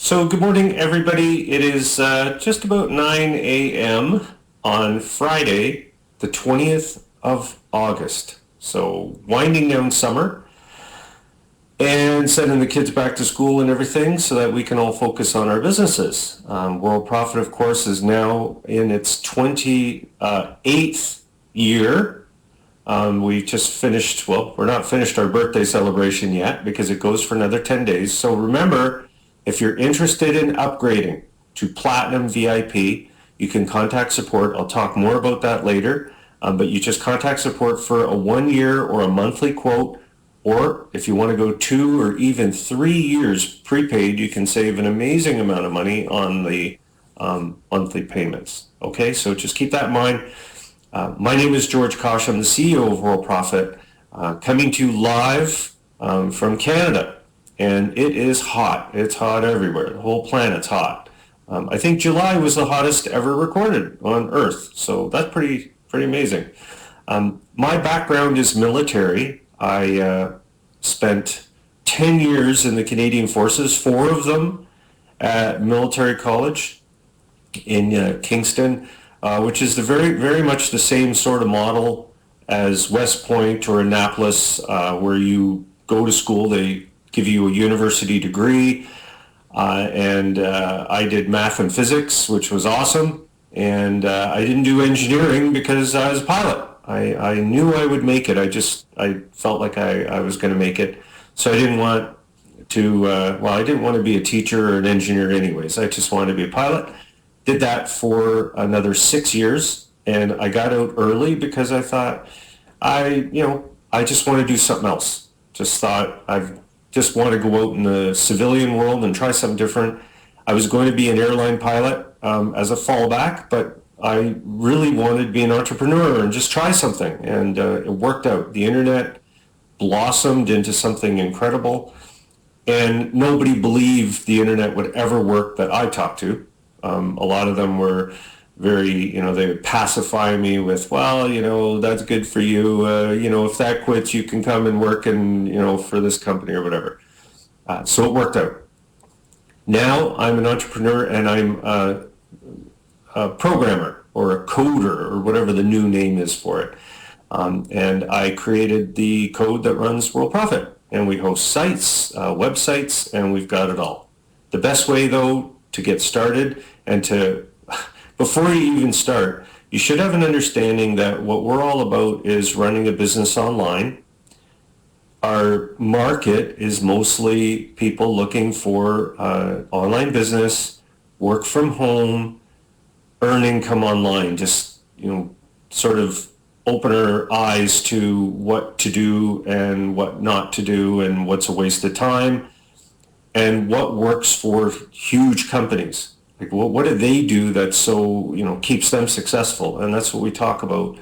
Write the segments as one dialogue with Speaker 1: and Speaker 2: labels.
Speaker 1: So good morning, everybody. It is just about 9 a.m. on Friday, the 20th of August. So winding down summer and sending the kids back to school and everything so that we can all focus on our businesses. Worldprofit, of course, is now in its 28th year. We just finished, well, we're not finished our birthday celebration yet because it goes for another 10 days. So remember, if you're interested in upgrading to Platinum VIP, you can contact support. I'll talk more about that later, but you just contact support for a 1 year or a monthly quote, or if you want to go 2 or even 3 years prepaid, you can save an amazing amount of money on the monthly payments. Okay, so just keep that in mind. My name is George Kosch. I'm the CEO of Worldprofit, coming to you live from Canada. And it is hot. It's hot everywhere. The whole planet's hot. I think July was the hottest ever recorded on Earth. So that's pretty amazing. My background is military. I spent 10 years in the Canadian Forces, 4 of them at military college in Kingston, which is very much the same sort of model as West Point or Annapolis, where you go to school. They give you a university degree, and I did math and physics, which was awesome, and I didn't do engineering because I was a pilot. I knew I would make it. I felt like I was going to make it, so I didn't want to, I didn't want to be a teacher or an engineer anyways. I just wanted to be a pilot. Did that for another 6 years, and I got out early because I thought, I just want to do something else. Just thought just want to go out in the civilian world and try something different. I was going to be an airline pilot as a fallback, but I really wanted to be an entrepreneur and just try something. And it worked out. The internet blossomed into something incredible. And nobody believed the internet would ever work that I talked to. A lot of them were very, they would pacify me with, well, that's good for you. If that quits, you can come and work for this company or whatever. So it worked out. Now I'm an entrepreneur and I'm a programmer or a coder or whatever the new name is for it. And I created the code that runs Worldprofit. And we host sites, websites, and we've got it all. The best way, though, to get started and before you even start, you should have an understanding that what we're all about is running a business online. Our market is mostly people looking for online business, work from home, earn income online, just, sort of open our eyes to what to do and what not to do and what's a waste of time and what works for huge companies. Like, what do they do that so, keeps them successful? And that's what we talk about.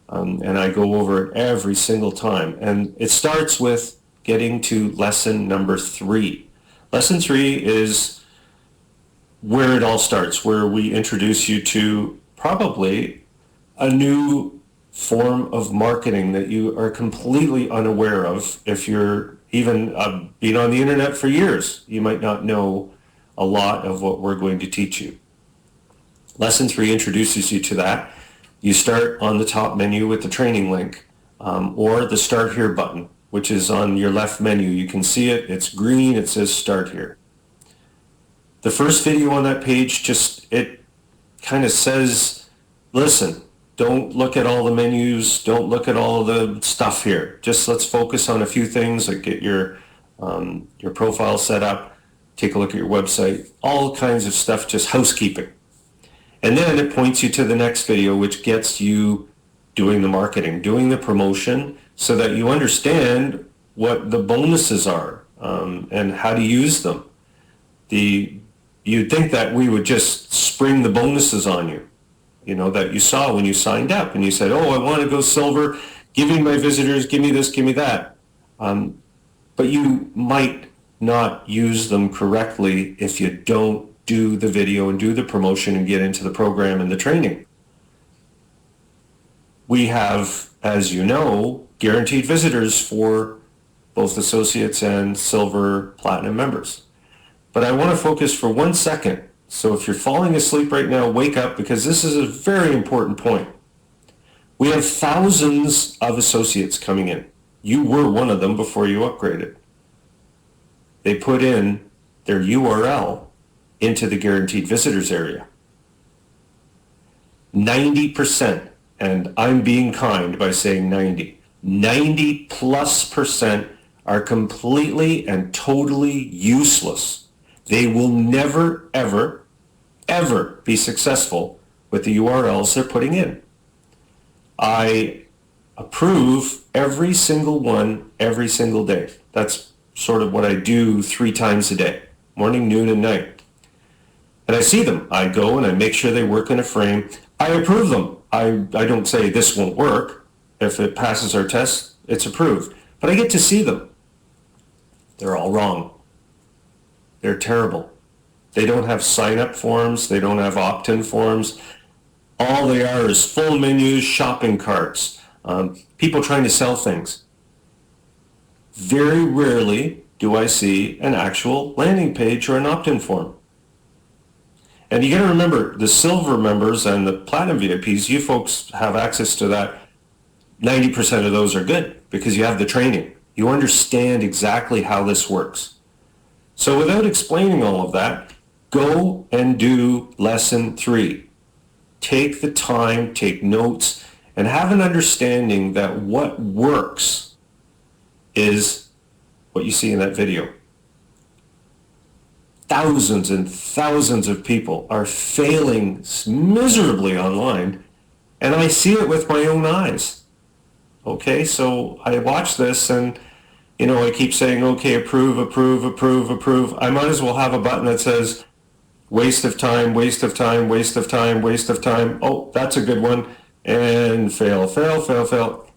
Speaker 1: And I go over it every single time. And it starts with getting to lesson number 3. Lesson 3 is where it all starts, where we introduce you to probably a new form of marketing that you are completely unaware of. If you're even been on the internet for years, you might not know a lot of what we're going to teach you. Lesson 3 introduces you to that. You start on the top menu with the training link or the Start Here button, which is on your left menu. You can see it. It's green. It says Start Here. The first video on that page it kind of says, listen, don't look at all the menus. Don't look at all of the stuff here. Just let's focus on a few things, like get your profile set up. Take a look at your website, all kinds of stuff, just housekeeping. And then it points you to the next video, which gets you doing the marketing, doing the promotion, so that you understand what the bonuses are and how to use them. You'd think that we would just spring the bonuses on you, that you saw when you signed up and you said, oh, I want to go silver, give me my visitors, give me this, give me that. But you might not use them correctly if you don't do the video and do the promotion and get into the program and the training. We have, as you know, guaranteed visitors for both associates and silver platinum members. but I want to focus for 1 second. So if you're falling asleep right now, wake up, because this is a very important point. We have thousands of associates coming in. You were one of them before you upgraded. They put in their URL into the guaranteed visitors area. 90%, and I'm being kind by saying 90+ % are completely and totally useless. They will never, ever, ever be successful with the URLs they're putting in. I approve every single one every single day. That's sort of what I do 3 times a day, morning, noon, and night. And I see them. I go and I make sure they work in a frame. I approve them. I don't say this won't work. If it passes our test, it's approved. But I get to see them. They're all wrong. They're terrible. They don't have sign-up forms. They don't have opt-in forms. All they are is full menus, shopping carts, people trying to sell things. Very rarely do I see an actual landing page or an opt-in form. And you got to remember, the silver members and the platinum VIPs, you folks have access to that. 90% of those are good because you have the training. You understand exactly how this works. So without explaining all of that, go and do lesson 3. Take the time, take notes, and have an understanding that what works is what you see in that video. Thousands and thousands of people are failing miserably online, and I see it with my own eyes. Okay, so I watch this and, I keep saying, okay, approve, approve, approve, approve. I might as well have a button that says, waste of time, waste of time, waste of time, waste of time. Oh, that's a good one. And fail, fail, fail, fail.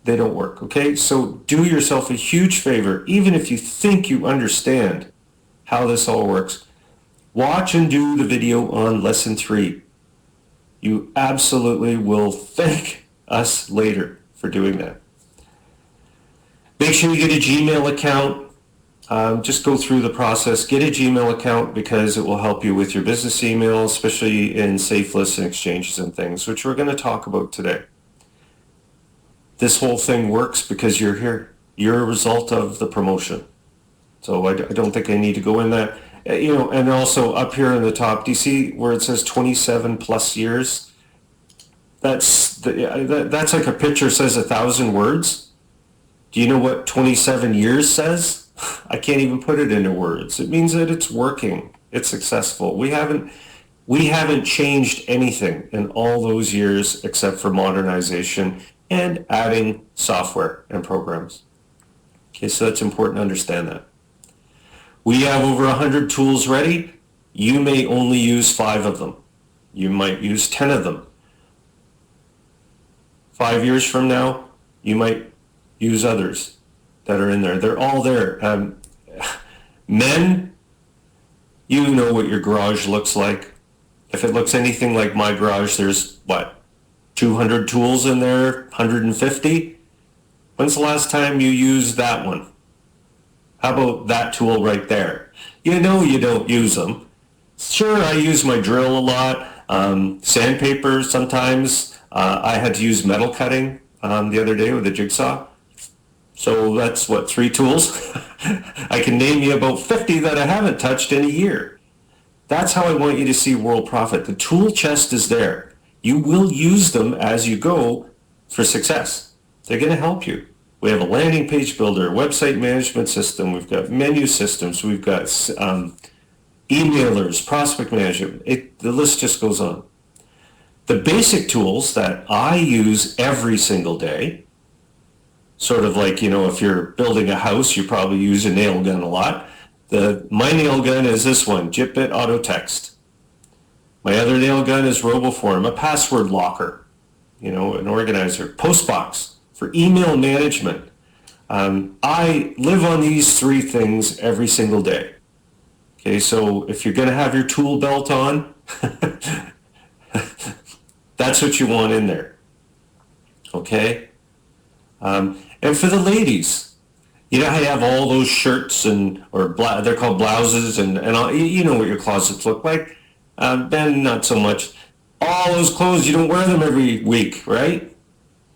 Speaker 1: They don't work, okay? So do yourself a huge favor, even if you think you understand how this all works. Watch and do the video on lesson 3. You absolutely will thank us later for doing that. Make sure you get a Gmail account. Just go through the process. Get a Gmail account because it will help you with your business email, especially in Safelists and exchanges and things, which we're going to talk about today. This whole thing works because you're here. You're a result of the promotion. So I don't think I need to go in that. And also up here in the top, do you see where it says 27+ years? That's like a picture says 1,000 words. Do you know what 27 years says? I can't even put it into words. It means that it's working. It's successful. We haven't changed anything in all those years except for modernization and adding software and programs. Okay, so that's important to understand that. We have over 100 tools ready. You may only use 5 of them. You might use 10 of them. 5 years from now, you might use others that are in there. They're all there. Men, you know what your garage looks like. If it looks anything like my garage, there's 200 tools in there, 150? When's the last time you used that one? How about that tool right there? You don't use them. Sure, I use my drill a lot. Sandpaper sometimes. I had to use metal cutting the other day with a jigsaw. So that's 3 tools? I can name you about 50 that I haven't touched in a year. That's how I want you to see Worldprofit. The tool chest is there. You will use them as you go for success. They're going to help you. We have a landing page builder, website management system. We've got menu systems. We've got emailers, prospect management. The list just goes on. The basic tools that I use every single day, sort of like, if you're building a house, you probably use a nail gun a lot. My nail gun is this one, JitBit Auto Text. My other nail gun is RoboForm, a password locker, an organizer, Postbox for email management. I live on these 3 things every single day. Okay, so if you're going to have your tool belt on, that's what you want in there. Okay? And for the ladies, You know how you have all those shirts they're called blouses and all, you know what your closets look like. Ben, not so much. All those clothes, you don't wear them every week, right?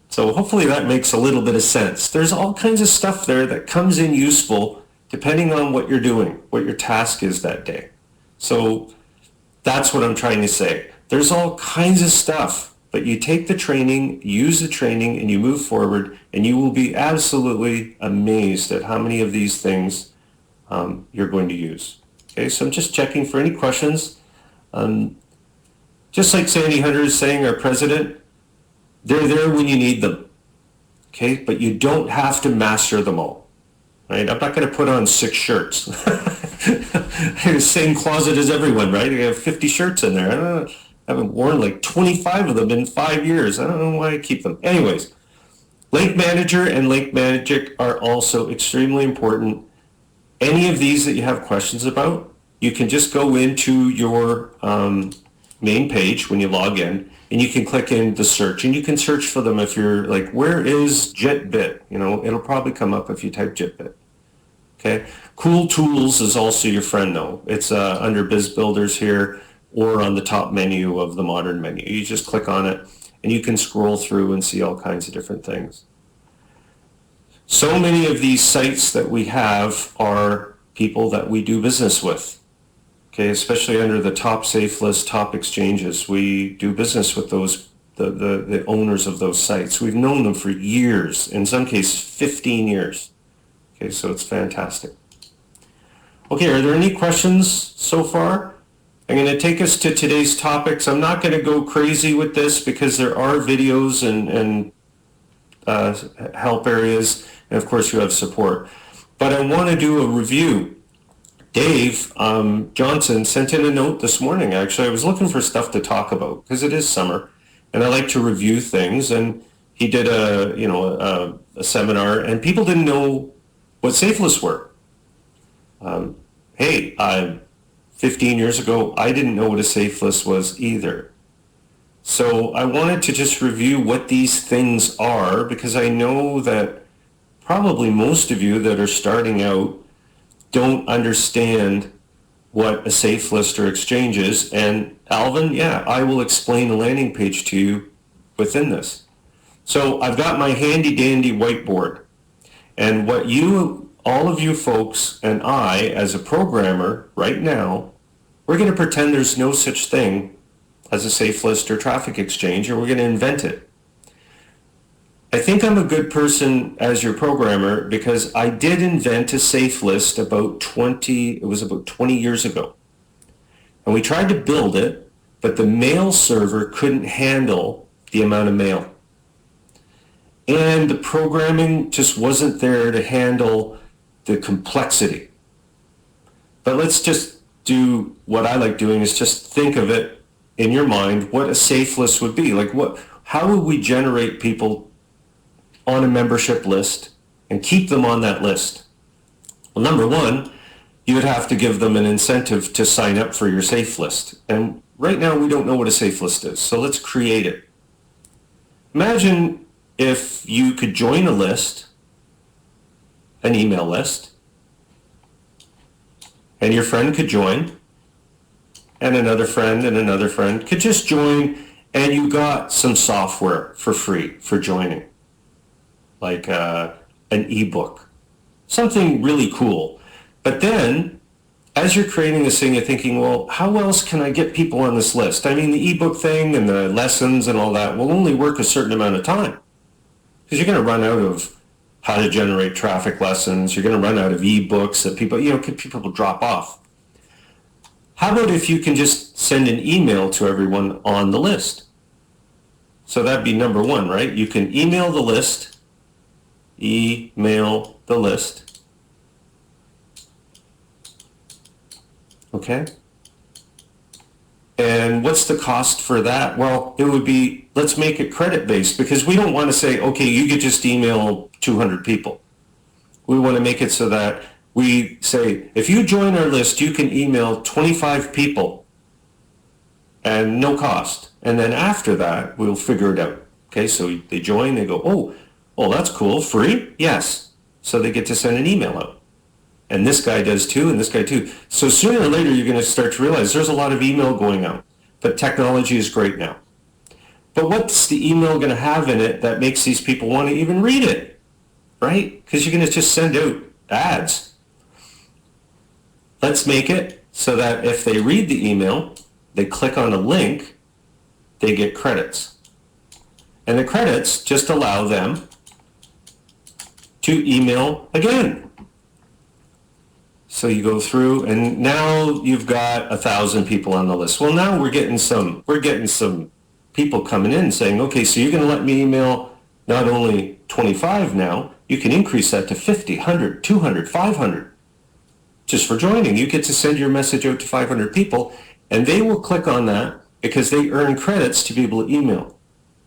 Speaker 1: So hopefully that makes a little bit of sense. There's all kinds of stuff there that comes in useful depending on what you're doing, what your task is that day. So that's what I'm trying to say. There's all kinds of stuff, but you take the training, use the training, and you move forward, and you will be absolutely amazed at how many of these things you're going to use. Okay, so I'm just checking for any questions. Just like Sandy Hunter is saying, our president, they're there when you need them. Okay, but you don't have to master them all. Right? I'm not going to put on 6 shirts. The same closet as everyone, right? I have 50 shirts in there. I haven't worn like 25 of them in 5 years. I don't know why I keep them. Anyways, Link Manager and Link Magic are also extremely important. Any of these that you have questions about, you can just go into your main page when you log in, and you can click in the search, and you can search for them if you're like, where is JetBit? You know, it'll probably come up if you type JetBit. Okay. Cool Tools is also your friend though. It's under Biz Builders here or on the top menu of the modern menu. You just click on it and you can scroll through and see all kinds of different things. So many of these sites that we have are people that we do business with. Okay, especially under the top Safelists, top exchanges. We do business with those the owners of those sites. We've known them for years, in some cases 15 years. Okay, so it's fantastic. Okay, are there any questions so far? I'm going to take us to today's topics. I'm not going to go crazy with this because there are videos and help areas, and of course you have support. But I want to do a review. Dave Johnson sent in a note this morning, actually. I was looking for stuff to talk about because it is summer, and I like to review things. And he did a seminar, and people didn't know what Safelists were. 15 years ago, I didn't know what a Safelist was either. So I wanted to just review what these things are, because I know that probably most of you that are starting out don't understand what a Safelist or exchange is. And Alvin, yeah, I will explain the landing page to you within this. So I've got my handy dandy whiteboard. And what all of you folks and I, as a programmer right now, we're going to pretend there's no such thing as a Safelist or traffic exchange, or we're going to invent it. I think I'm a good person as your programmer because I did invent a Safelist about 20 years ago. And we tried to build it, but the mail server couldn't handle the amount of mail. And the programming just wasn't there to handle the complexity. But let's just do what I like doing is just think of it in your mind, what a Safelist would be. Like how would we generate people on a membership list and keep them on that list? Well, number one, you would have to give them an incentive to sign up for your Safelist. And right now we don't know what a Safelist is, so let's create it. Imagine if you could join a list, an email list, and your friend could join, and another friend could just join, and you got some software for free for joining, like an ebook, something really cool. But then, as you're creating this thing, you're thinking, well, how else can I get people on this list? I mean, the ebook thing and the lessons and all that will only work a certain amount of time, because you're going to run out of how to generate traffic lessons. You're going to run out of ebooks that people will drop off. How about if you can just send an email to everyone on the list? So that'd be number one, right? You can email the list. Okay? And what's the cost for that? Well, it would be, let's make it credit-based, because we don't want to say, okay, you could just email 200 people. We want to make it so that we say, if you join our list, you can email 25 people and no cost. And then after that, we'll figure it out. Okay, so they join, they go, oh, that's cool, free? Yes. So they get to send an email out. And this guy does too, and this guy too. So sooner or later, you're going to start to realize there's a lot of email going out. But technology is great now. But what's the email going to have in it that makes these people want to even read it? Right? Because you're going to just send out ads. Let's make it so that if they read the email, they click on a link, they get credits. And the credits just allow them to email again. So you go through, and now you've got 1,000 people on the list. Well, now we're getting some people coming in saying, okay, so you're going to let me email not only 25 now, you can increase that to 50, 100, 200, 500. Just for joining, you get to send your message out to 500 people, and they will click on that because they earn credits to be able to email.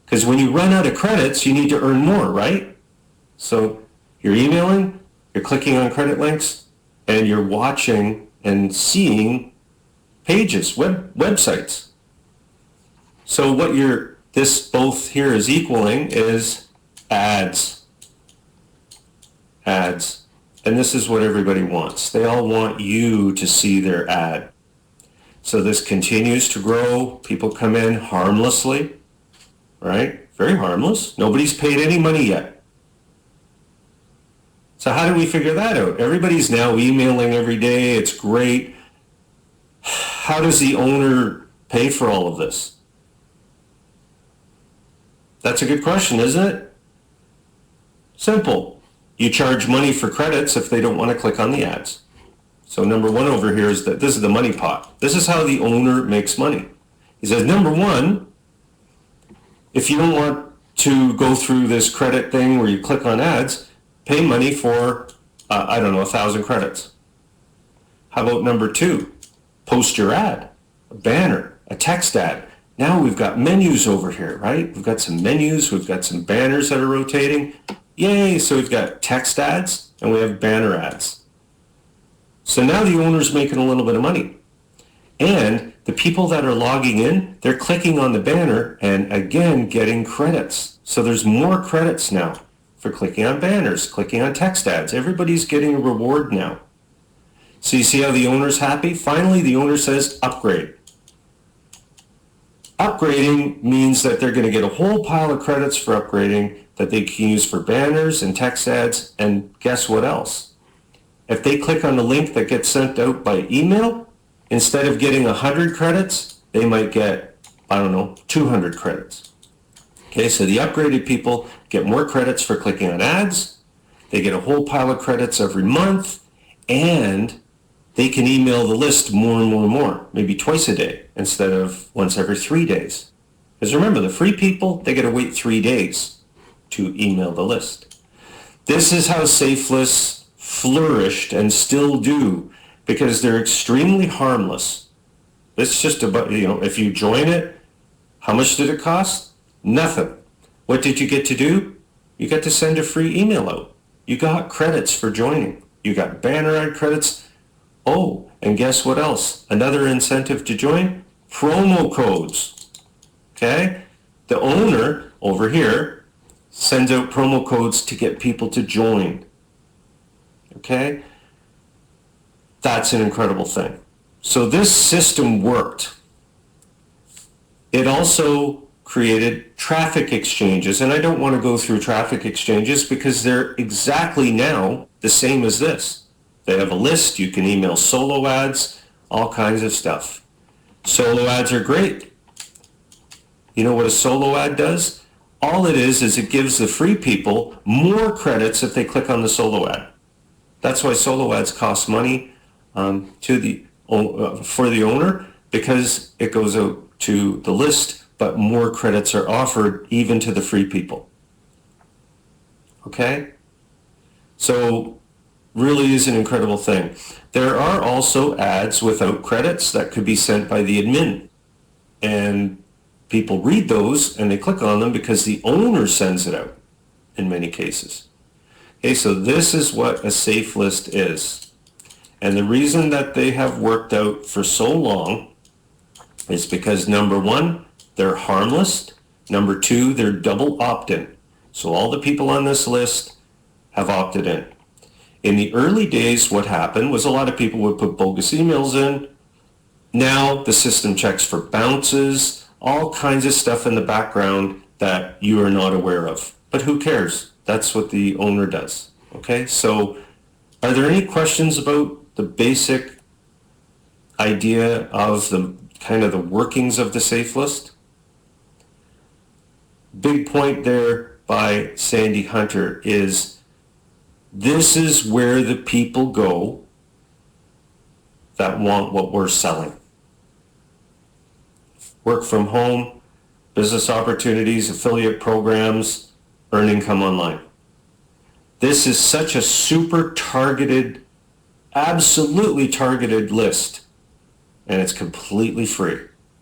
Speaker 1: Because when you run out of credits, you need to earn more, right? So you're emailing, you're clicking on credit links, and you're watching and seeing pages, websites. So what this both here is equaling is ads. Ads. And this is what everybody wants. They all want you to see their ad. So this continues to grow. People come in harmlessly, right? Very harmless. Nobody's paid any money yet. So how do we figure that out? Everybody's now emailing every day. It's great. How does the owner pay for all of this? That's a good question, isn't it? Simple. You charge money for credits if they don't want to click on the ads. So number one over here is that this is the money pot. This is how the owner makes money. He says, number one, if you don't want to go through this credit thing where you click on ads, pay money for, 1,000 credits. How about number two? Post your ad, a banner, a text ad. Now we've got menus over here, right? We've got some menus, we've got some banners that are rotating. Yay, so we've got text ads and we have banner ads. So now the owner's making a little bit of money. And the people that are logging in, they're clicking on the banner and again getting credits. So there's more credits now for clicking on banners, clicking on text ads. Everybody's getting a reward now. So you see how the owner's happy? Finally, the owner says upgrade. Upgrading means that they're going to get a whole pile of credits for upgrading that they can use for banners and text ads, and guess what else? If they click on the link that gets sent out by email, instead of getting 100 credits, they might get, 200 credits. Okay, so the upgraded people get more credits for clicking on ads, they get a whole pile of credits every month, and they can email the list more and more and more, maybe twice a day instead of once every 3 days. Because remember, the free people, they got to wait 3 days to email the list. This is how Safelists flourished and still do, because they're extremely harmless. It's just about, if you join it, how much did it cost? Nothing. What did you get to do? You got to send a free email out. You got credits for joining. You got banner ad credits. Oh, and guess what else? Another incentive to join? Promo codes. Okay? The owner over here sends out promo codes to get people to join. Okay? That's an incredible thing. So this system worked. It also created traffic exchanges, and I don't want to go through traffic exchanges because they're exactly now the same as this. They have a list, you can email solo ads, all kinds of stuff. Solo ads are great. You know what a solo ad does? All it is it gives the free people more credits if they click on the solo ad. That's why solo ads cost money for the owner, because it goes out to the list, but more credits are offered even to the free people. Okay? So really is an incredible thing. There are also ads without credits that could be sent by the admin. And people read those and they click on them because the owner sends it out in many cases. Okay, so this is what a safe list is. And the reason that they have worked out for so long is because number one, they're harmless. Number two, they're double opt-in. So all the people on this list have opted in. In the early days, what happened was a lot of people would put bogus emails in. Now the system checks for bounces, all kinds of stuff in the background that you are not aware of. But who cares? That's what the owner does. Okay, so are there any questions about the basic idea of the kind of the workings of the safe list? Big point there by Sandy Hunter is this is where the people go that want what we're selling. Work from home, business opportunities, affiliate programs, earn income online. This is such a super targeted, absolutely targeted list, and it's completely free.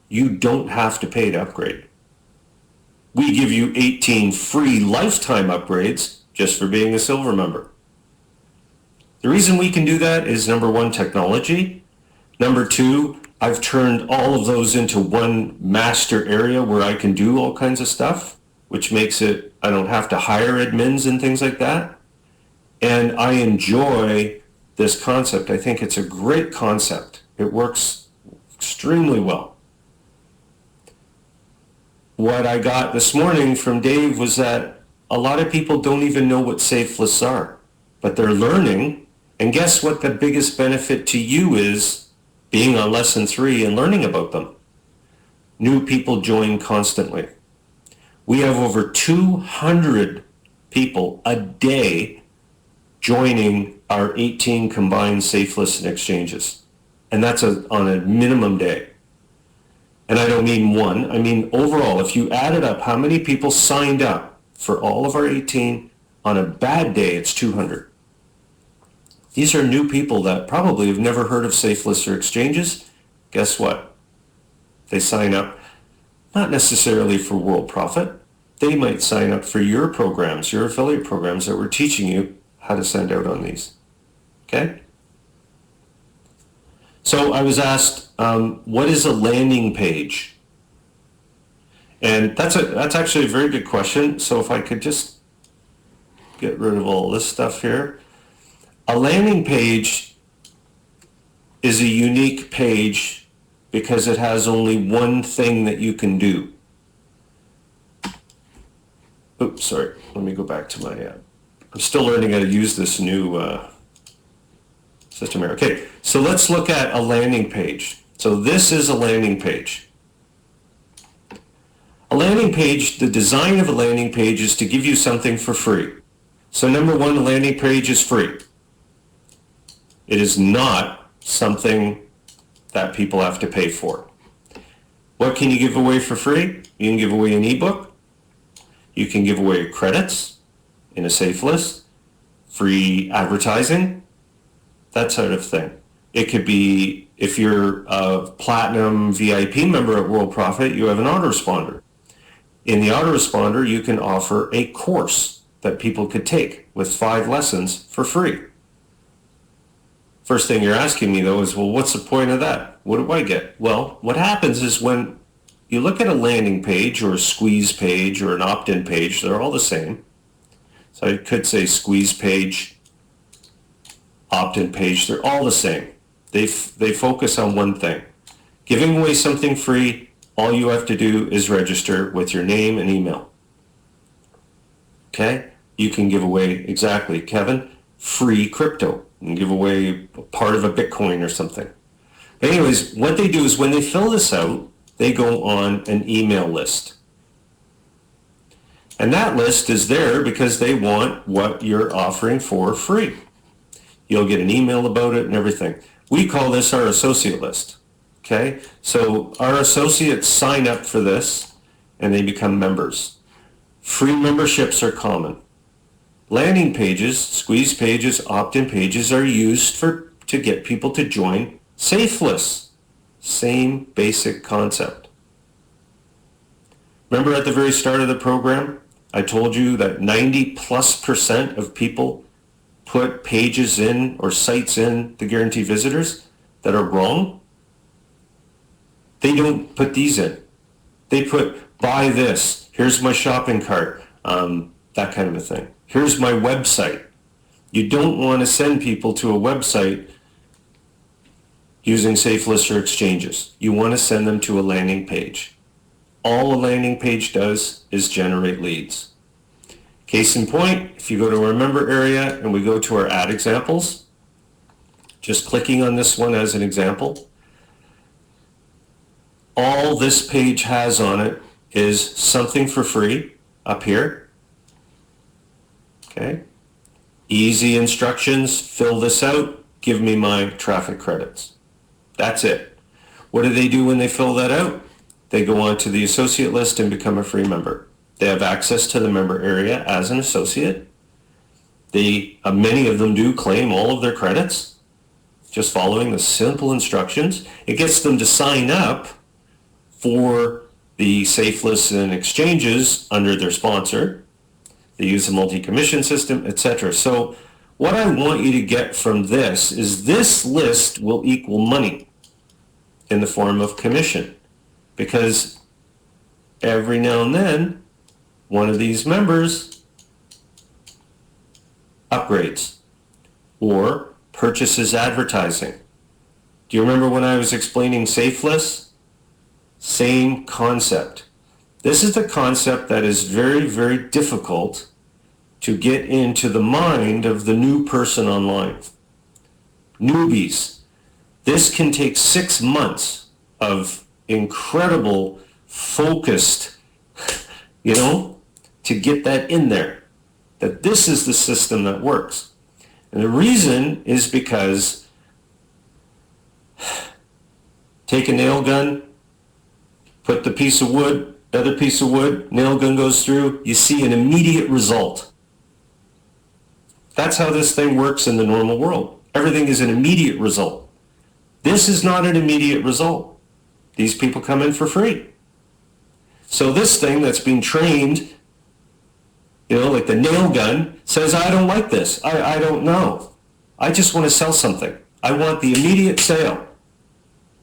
Speaker 1: You don't have to pay to upgrade. We give you 18 free lifetime upgrades just for being a silver member. The reason we can do that is number one, technology. Number two, I've turned all of those into one master area where I can do all kinds of stuff, which makes it, I don't have to hire admins and things like that. And I enjoy this concept. I think it's a great concept. It works extremely well. What I got this morning from Dave was that a lot of people don't even know what Safelists are, but they're learning. And guess what the biggest benefit to you is being on lesson 3 and learning about them? New people join constantly. We have over 200 people a day joining our 18 combined Safelists and exchanges. And that's on a minimum day. And I don't mean one, I mean overall, if you added up how many people signed up for all of our 18, on a bad day, it's 200. These are new people that probably have never heard of Safelists or exchanges. Guess what? They sign up, not necessarily for Worldprofit. They might sign up for your programs, your affiliate programs that we're teaching you how to send out on these. Okay? So I was asked, what is a landing page? And that's actually a very good question. So if I could just get rid of all this stuff here. A landing page is a unique page because it has only one thing that you can do. Oops, sorry. Let me go back to my, I'm still learning how to use this new system here. Okay, so let's look at a landing page. So this is a landing page. A landing page, the design of a landing page is to give you something for free. So number one, a landing page is free. It is not something that people have to pay for. What can you give away for free? You can give away an ebook. You can give away credits in a safe list, free advertising, that sort of thing. It could be, if you're a platinum VIP member at Worldprofit, you have an autoresponder. In the autoresponder, you can offer a course that people could take with 5 lessons for free. First thing you're asking me though is, well, what's the point of that? What do I get? Well, what happens is when you look at a landing page or a squeeze page or an opt-in page, they're all the same. So I could say squeeze page, opt-in page, they're all the same. They focus on one thing. Giving away something free, all you have to do is register with your name and email. Okay? You can give away, exactly, Kevin, free crypto. You can give away part of a Bitcoin or something. But anyways, what they do is when they fill this out, they go on an email list. And that list is there because they want what you're offering for free. You'll get an email about it and everything. We call this our associate list. Okay? So our associates sign up for this and they become members. Free memberships are common. Landing pages, squeeze pages, opt-in pages are used to get people to join Safelists. Same basic concept. Remember at the very start of the program, I told you that 90+% of people put pages in or sites in the guaranteed visitors that are wrong? They don't put these in. They put, buy this, here's my shopping cart, that kind of a thing. Here's my website. You don't want to send people to a website using Safelists or exchanges. You want to send them to a landing page. All a landing page does is generate leads. Case in point, if you go to our member area and we go to our ad examples, just clicking on this one as an example, all this page has on it is something for free up here. Okay. Easy instructions, fill this out, give me my traffic credits. That's it. What do they do when they fill that out? They go on to the associate list and become a free member. They have access to the member area as an associate. Many of them do claim all of their credits, just following the simple instructions. It gets them to sign up for the Safelists and exchanges under their sponsor. They use a multi-commission system, etc. So what I want you to get from this is this list will equal money in the form of commission, because every now and then one of these members upgrades or purchases advertising. Do you remember when I was explaining Safelists? Same concept. This is the concept that is very, very difficult to get into the mind of the new person online. Newbies. This can take 6 months of incredible, focused, to get that in there. That this is the system that works. And the reason is because take a nail gun, put the piece of wood, other piece of wood, nail gun goes through, you see an immediate result. That's how this thing works in the normal world. Everything is an immediate result. This is not an immediate result. These people come in for free. So this thing that's being trained, like the nail gun, says, I don't like this. I don't know. I just want to sell something. I want the immediate sale.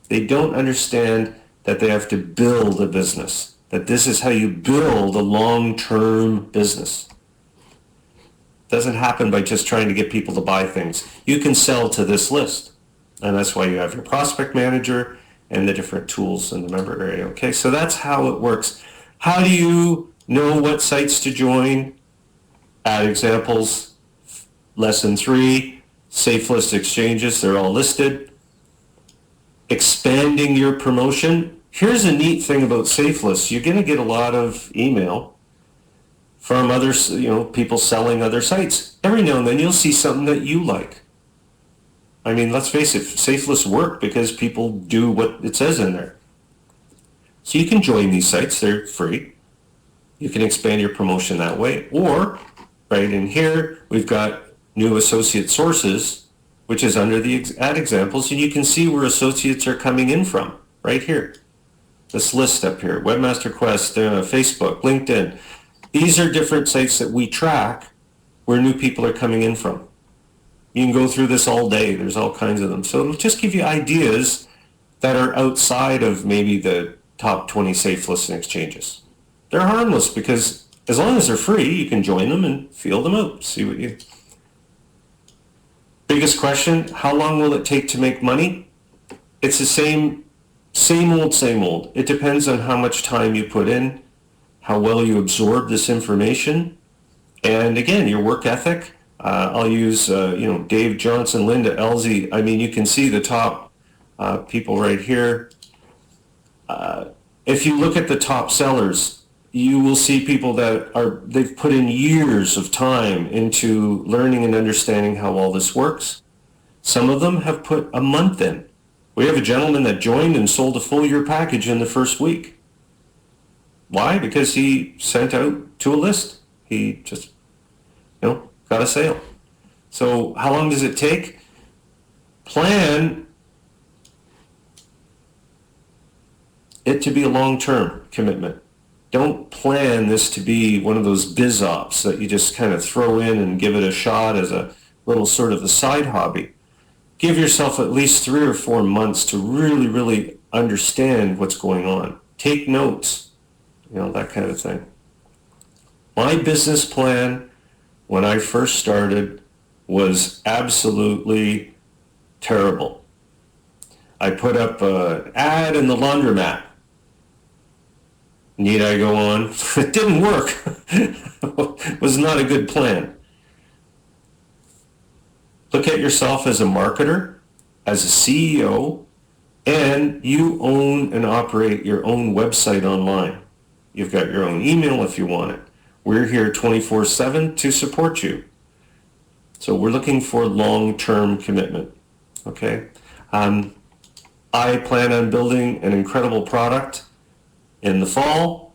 Speaker 1: They don't understand that they have to build a business, that this is how you build a long-term business. It doesn't happen by just trying to get people to buy things. You can sell to this list, and that's why you have your prospect manager and the different tools in the member area. Okay, so that's how it works. How do you know what sites to join? Ad examples, lesson 3, Safelists exchanges, they're all listed. Expanding your promotion. Here's a neat thing about Safelists. You're going to get a lot of email from others, people selling other sites. Every now and then you'll see something that you like. I mean, let's face it, Safelists work because people do what it says in there. So you can join these sites, they're free. You can expand your promotion that way. Or, right in here, we've got new associate sources, which is under the ad examples, and you can see where associates are coming in from, right here. This list up here, Webmaster Quest, Facebook, LinkedIn. These are different sites that we track where new people are coming in from. You can go through this all day. There's all kinds of them. So it'll just give you ideas that are outside of maybe the top 20 Safelists and exchanges. They're harmless because as long as they're free, you can join them and feel them out. See what you... Biggest question, how long will it take to make money? It's the same old. It depends on how much time you put in, how well you absorb this information, and again, your work ethic. I'll use, Dave Johnson, Linda Elsie. I mean, you can see the top people right here. If you look at the top sellers, you will see people they've put in years of time into learning and understanding how all this works. Some of them have put a month in. We have a gentleman that joined and sold a full year package in the first week. Why? Because he sent out to a list. He just, got a sale. So how long does it take? Plan it to be a long-term commitment. Don't plan this to be one of those biz ops that you just kind of throw in and give it a shot as a little sort of a side hobby. Give yourself at least 3 or 4 months to really, really understand what's going on. Take notes, that kind of thing. My business plan when I first started was absolutely terrible. I put up an ad in the laundromat. Need I go on? It didn't work. It was not a good plan. Look at yourself as a marketer, as a CEO, and you own and operate your own website online. You've got your own email if you want it. We're here 24/7 to support you. So we're looking for long-term commitment, okay? I plan on building an incredible product in the fall.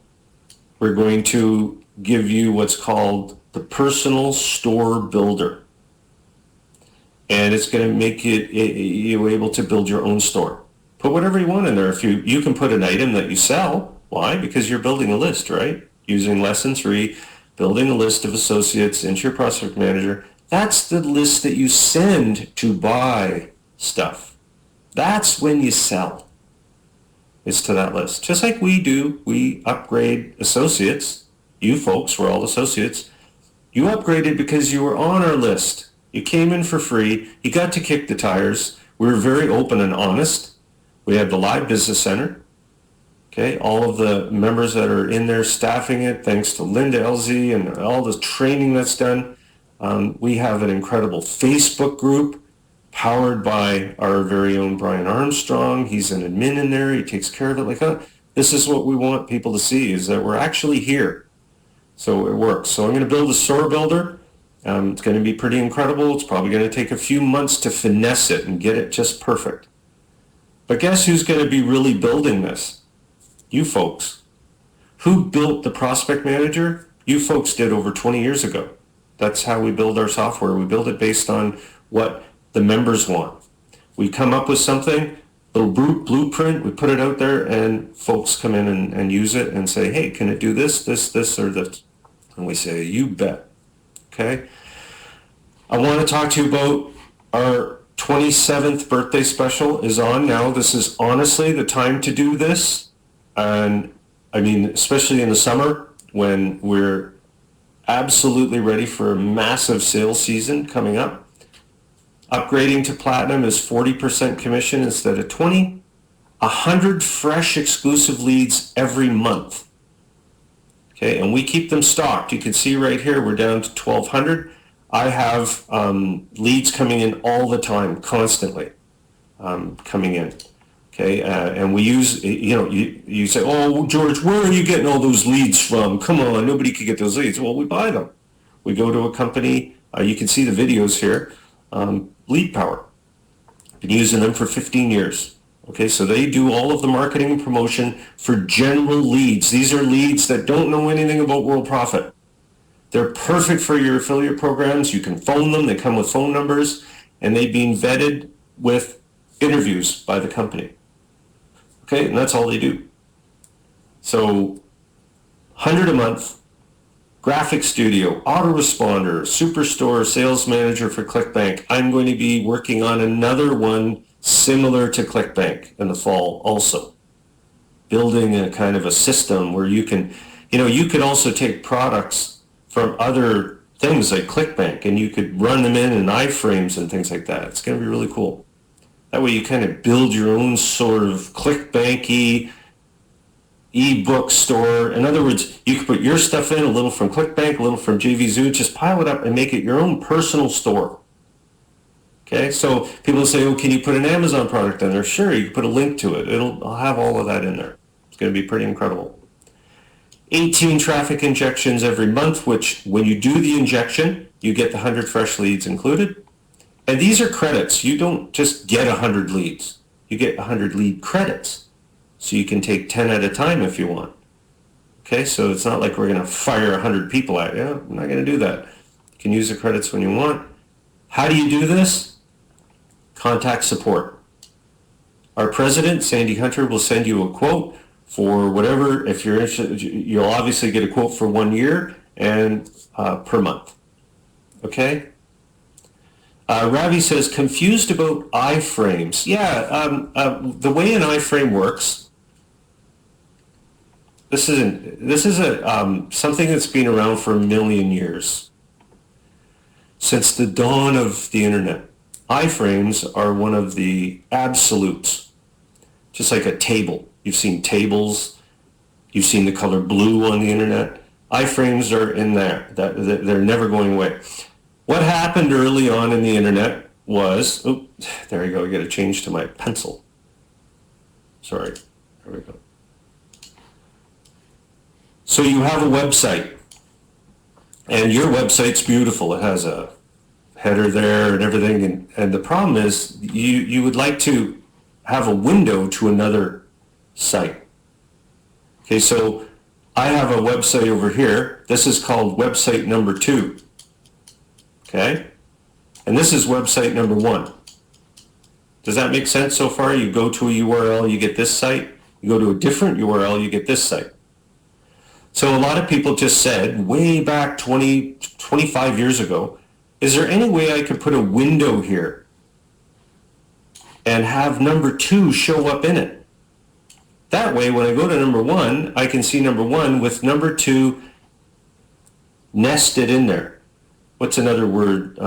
Speaker 1: We're going to give you what's called the Personal Store Builder. And it's going to make you able to build your own store. Put whatever you want in there. If you can put an item that you sell. Why? Because you're building a list, right? Using lesson 3, building a list of associates into your prospect manager. That's the list that you send to buy stuff. That's when you sell. It's to that list. Just like we do, we upgrade associates. You folks, we're all associates. You upgraded because you were on our list. You came in for free. You got to kick the tires. We were very open and honest. We have the live business center. Okay, all of the members that are in there staffing it, thanks to Linda Elzy and all the training that's done. We have an incredible Facebook group powered by our very own Brian Armstrong. He's an admin in there. He takes care of it. This is what we want people to see, is that we're actually here. So it works. So I'm going to build a store builder. It's going to be pretty incredible. It's probably going to take a few months to finesse it and get it just perfect. But guess who's going to be really building this? You folks. Who built the Prospect Manager? You folks did over 20 years ago. That's how we build our software. We build it based on what the members want. We come up with something, little blueprint, we put it out there, and folks come in and use it and say, hey, can it do this, this, this, or this? And we say, you bet. Okay? I want to talk to you about our 27th birthday special is on now. This is honestly the time to do this. And I mean, especially in the summer when we're absolutely ready for a massive sales season coming up. Upgrading to platinum is 40% commission instead of 20. 100 fresh exclusive leads every month. Okay, and we keep them stocked. You can see right here, we're down to 1,200. I have leads coming in all the time, constantly coming in. Okay, and we use, you say, oh, George, where are you getting all those leads from? Come on, nobody can get those leads. Well, we buy them. We go to a company, you can see the videos here, Lead Power. Been using them for 15 years. Okay, so they do all of the marketing and promotion for general leads. These are leads that don't know anything about Worldprofit. They're perfect for your affiliate programs. You can phone them. They come with phone numbers, and they've been vetted with interviews by the company. Okay, and that's all they do. So 100 a month, graphic studio, autoresponder, superstore, sales manager for ClickBank. I'm going to be working on another one similar to ClickBank in the fall also. Building a kind of a system where you can, you could also take products from other things like ClickBank and you could run them in Iframes and things like that. It's going to be really cool. That way you kind of build your own sort of ClickBank-y e-book store. In other words, you can put your stuff in, a little from ClickBank, a little from JVZoo, just pile it up and make it your own personal store. Okay, so people say, oh, can you put an Amazon product in there? Sure, you can put a link to it. I'll have all of that in there. It's going to be pretty incredible. 18 traffic injections every month, which when you do the injection, you get the 100 fresh leads included. And these are credits. You don't just get 100 leads. You get 100 lead credits. So you can take 10 at a time if you want. Okay, so it's not like we're going to fire 100 people at you. I'm not going to do that. You can use the credits when you want. How do you do this? Contact support. Our president, Sandy Hunter, will send you a quote for whatever. If you're interested, you'll obviously get a quote for 1 year and per month. Okay? Ravi says, confused about iframes. Yeah, the way an iframe works, this is something that's been around for a million years. Since the dawn of the internet, iframes are one of the absolutes. Just like a table. You've seen tables. You've seen the color blue on the internet. Iframes are in there. They're never going away. What happened early on in the internet was, oh, there you go. I got to change to my pencil. Sorry. There we go. So you have a website, and your website's beautiful. It has a header there and everything. And the problem is you would like to have a window to another site. Okay, so I have a website over here. This is called website number 2. Okay? And this is website number 1. Does that make sense so far? You go to a URL, you get this site. You go to a different URL, you get this site. So a lot of people just said, way back 25 years ago, is there any way I could put a window here and have number 2 show up in it? That way, when I go to number 1, I can see number 1 with number 2 nested in there. What's another word?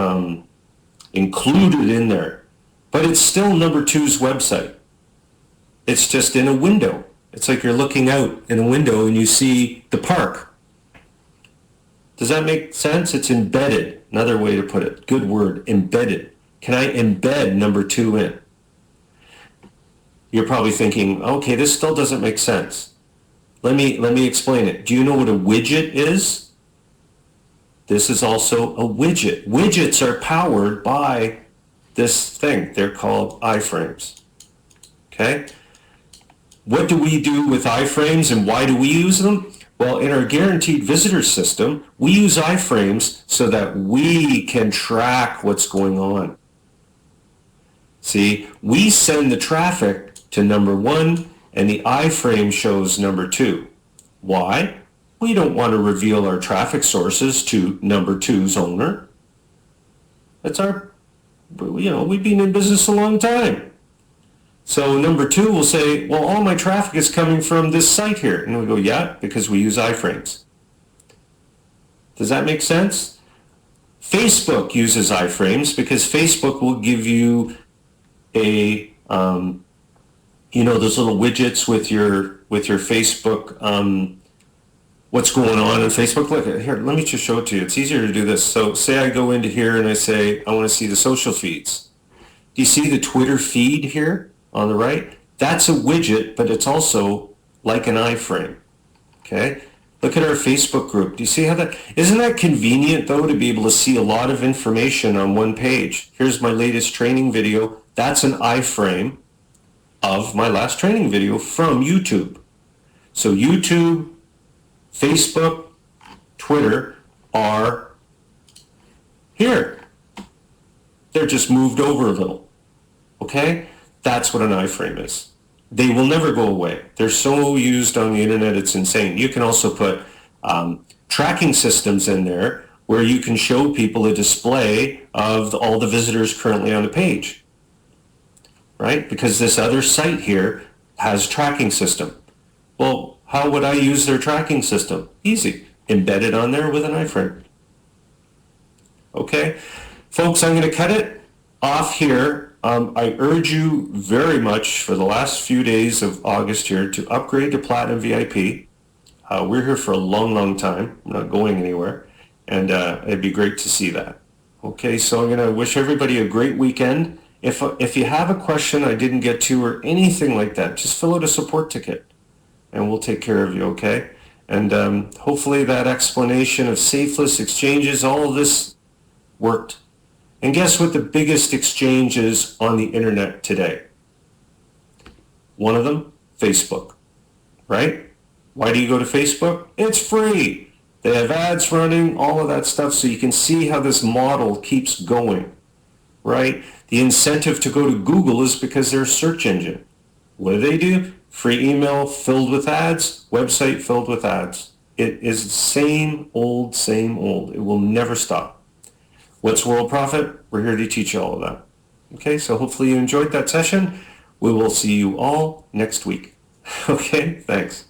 Speaker 1: Included in there. But it's still number 2's website. It's just in a window. It's like you're looking out in a window and you see the park. Does that make sense? It's embedded. Another way to put it. Good word, embedded. Can I embed number 2 in? You're probably thinking, okay, this still doesn't make sense. Let me explain it. Do you know what a widget is? This is also a widget. Widgets are powered by this thing. They're called iframes. Okay? What do we do with iframes and why do we use them? Well, in our guaranteed visitor system, we use iframes so that we can track what's going on. See, we send the traffic to number 1 and the iframe shows number 2. Why? We don't want to reveal our traffic sources to number 2's owner. That's our, we've been in business a long time. So number 2 will say, well, all my traffic is coming from this site here. And we go, yeah, because we use iframes. Does that make sense? Facebook uses iframes because Facebook will give you a, those little widgets with your Facebook, what's going on Facebook. Look, here, let me just show it to you. It's easier to do this. So say I go into here and I say, I want to see the social feeds. Do you see the Twitter feed here on the right? That's a widget, but it's also like an iframe. Okay? Look at our Facebook group. Do you see how that, isn't that convenient though to be able to see a lot of information on one page? Here's my latest training video. That's an iframe of my last training video from YouTube. So YouTube, Facebook, Twitter are here. They're just moved over a little. Okay? That's what an iframe is. They will never go away. They're so used on the internet, it's insane. You can also put tracking systems in there where you can show people a display of all the visitors currently on the page. Right? Because this other site here has tracking system. Well, how would I use their tracking system? Easy. Embed it on there with an iframe. Okay? Folks, I'm going to cut it off here. I urge you very much for the last few days of August here to upgrade to Platinum VIP. We're here for a long, long time. I'm not going anywhere. And it'd be great to see that. Okay, so I'm going to wish everybody a great weekend. If you have a question I didn't get to or anything like that, just fill out a support ticket and we'll take care of you, okay? And hopefully that explanation of Safelists exchanges, all of this worked. And guess what the biggest exchange is on the internet today? One of them, Facebook, right? Why do you go to Facebook? It's free. They have ads running, all of that stuff, so you can see how this model keeps going, right? The incentive to go to Google is because they're a search engine. What do? Free email filled with ads, website filled with ads. It is the same old, same old. It will never stop. What's Worldprofit? We're here to teach you all of that. Okay, so hopefully you enjoyed that session. We will see you all next week. Okay, thanks.